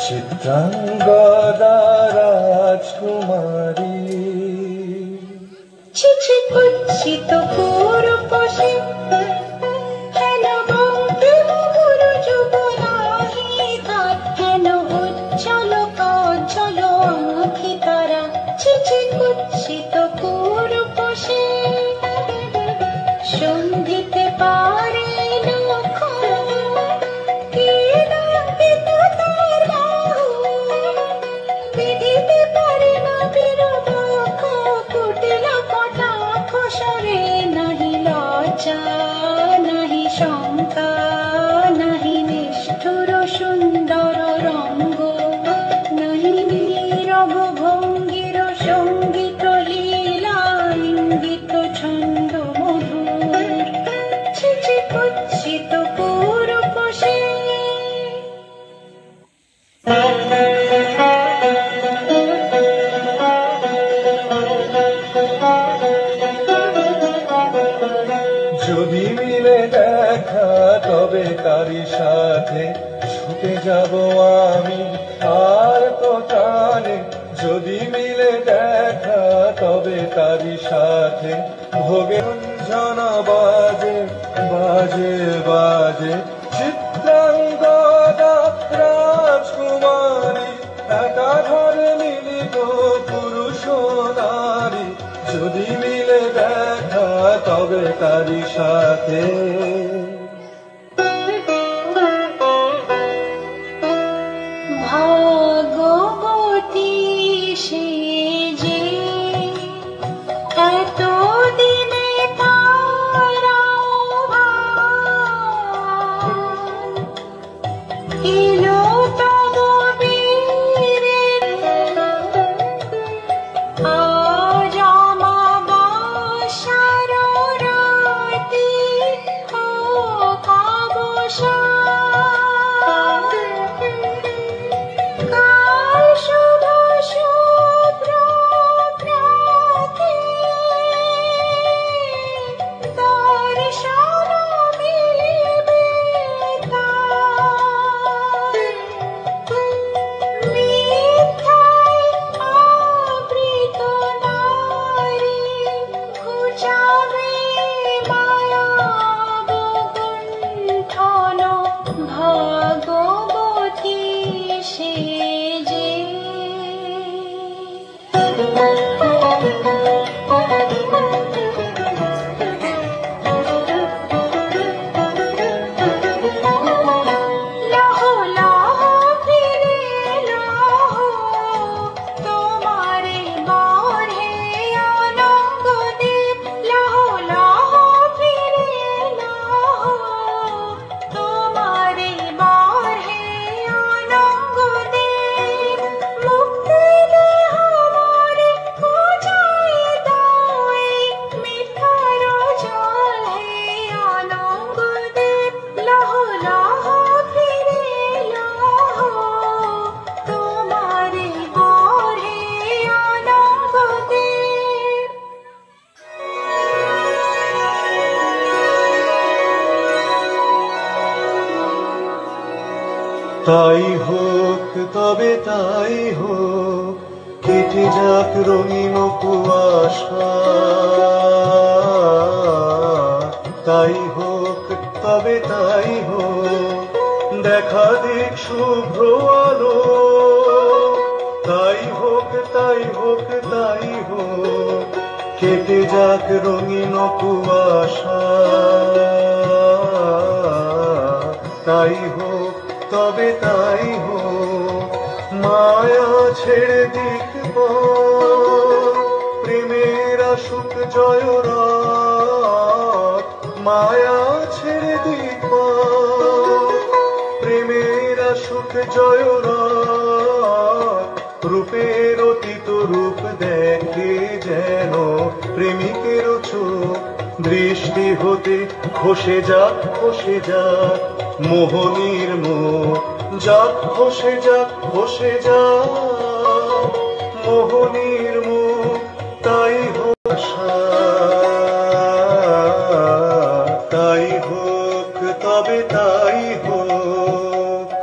চিত্রাঙ্গদা রাজকুমারী চিঠি কুচ্ছিত পুরুষে হেন বঙ্কিম গুরু যুবরাহি তার হেন উজ্জ্বল কজ্জল আঁখি তারা চিঠি কুচ্ছিত পুরুষে সন্ধিতে পারে নাহি শঙ্কা নাহি নিষ্ঠুর সুন্দর রঙ্গ নাহি নীরব ভঙ্গির সঙ্গীত লীলা ইঙ্গিত ছন্দ মধুর চিঠি কুচ্ছিত পুরুষে যদি মিলে দেখা তবে তারই সাথে ছুটে যাব আমি আর তো জানে যদি মিলে দেখা তবে তারই সাথে ভোগে ঝনা বাজে বাজে বাজে চিত্রাঙ্গদা রাজকুমারী একাধারে মিলিত পুরুষ নারী যদি মিলে দেখা তবে তারই সাথে ভাগবতী সে যে এত দিনে তারা এলো তব বীরে আজ আমাবস্যার রাতি হোক অবসান কাল শুভ শুভ্র প্রাতে দর্শন মিলিবে তার মিথ্যায় আবৃত নারী ঘুচাবে মায়াব গুণ্ঠন ভাগবতী সে যে লহ লহ ফিরে লহ তোমারে বরে অনঙ্গদীপ লহ লহ ফিরে লহ তোমারে বরে অনঙ্গদীপ মুক্তি দেহ মোরে খুঁজাই দাও মিঠার জল হে অনঙ্গদীপ লহ লহ ফিরে লহ তোমারে বরে অনঙ্গদীপ তাই হোক তবে তাই হোক কেটে যাক রঙিন কুয়াশা তাই হোক তবে তাই হোক দেখা দিক শুভ্র আলো তাই হোক তাই হোক তাই হোক কেটে যাক রঙিন কুয়াশা তাই হোক তবে তাই হোক মায়া ছেড়ে দিক প্রেমের আসুক জয়রাত মায়া ছেড়ে দিক প্রেমের আসুক জয়রাত রূপের অতীত রূপ দেখে যেন প্রেমিকের চোখ দৃষ্টি হতে খসে যাক মোহনীর মুখ যাক খসে যাক মোহনীর মুখ তাই হোক আশা তাই হোক তবে তাই হোক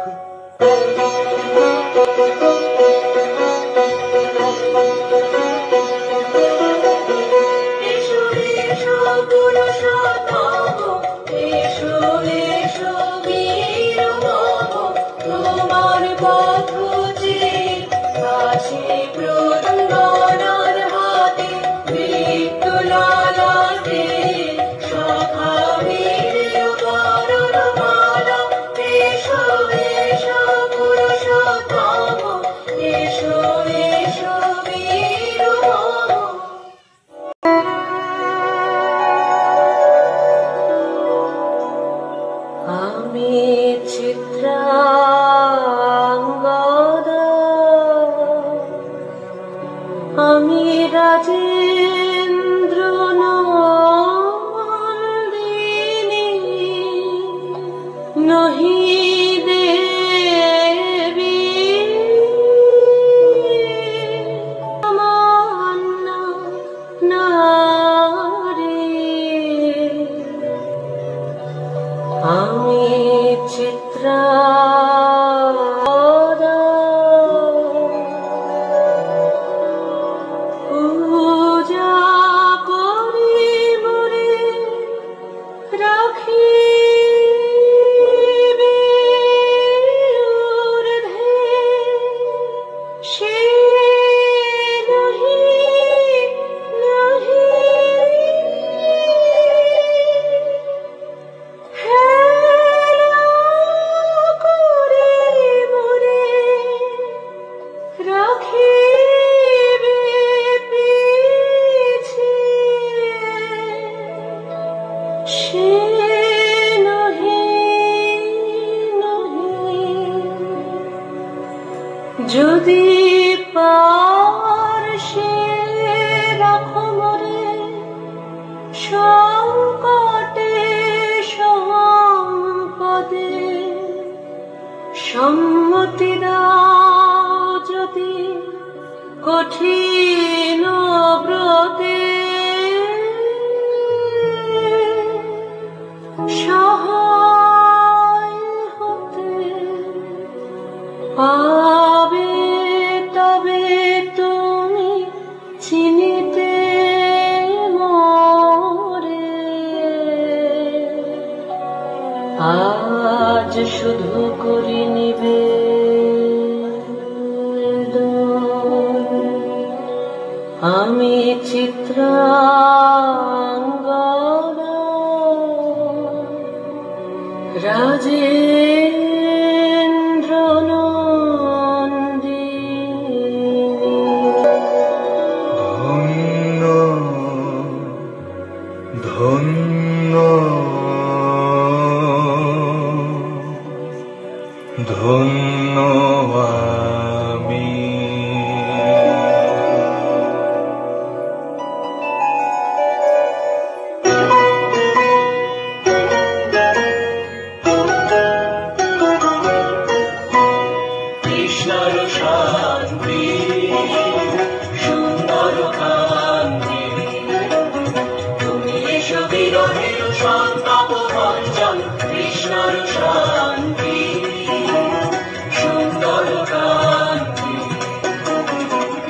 যদি পারশে রাখো মোরে সংকটে সম্পদে, সম্মতি দাও যদি কঠিন ব্রতে, সহায় হতে পাবে তবে তুমি চিনিতে মোরে। আজ শুধু করি নিবেদন, আমি চিত্রাঙ্গনা রাজেন্দ্র নন্দিনী। ধন্য ধন্য ধন্য আমি। কৃষ্ণর শান্তি সুন্দর কান্তি, তুমি এসো বিরহের সন্তাপ ভঞ্জন। কৃষ্ণর শান্তি সুন্দর কান্তি,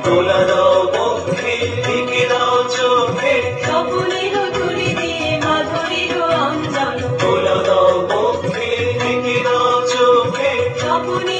তোলা দাও পক্ষে ঢেকে দাও চোখে, স্বপ্নের তুলি দিয়ে মাধুরীর অঞ্জন। তোলা দাও পক্ষে ঢেকে দাও চোখে, স্বপ্নের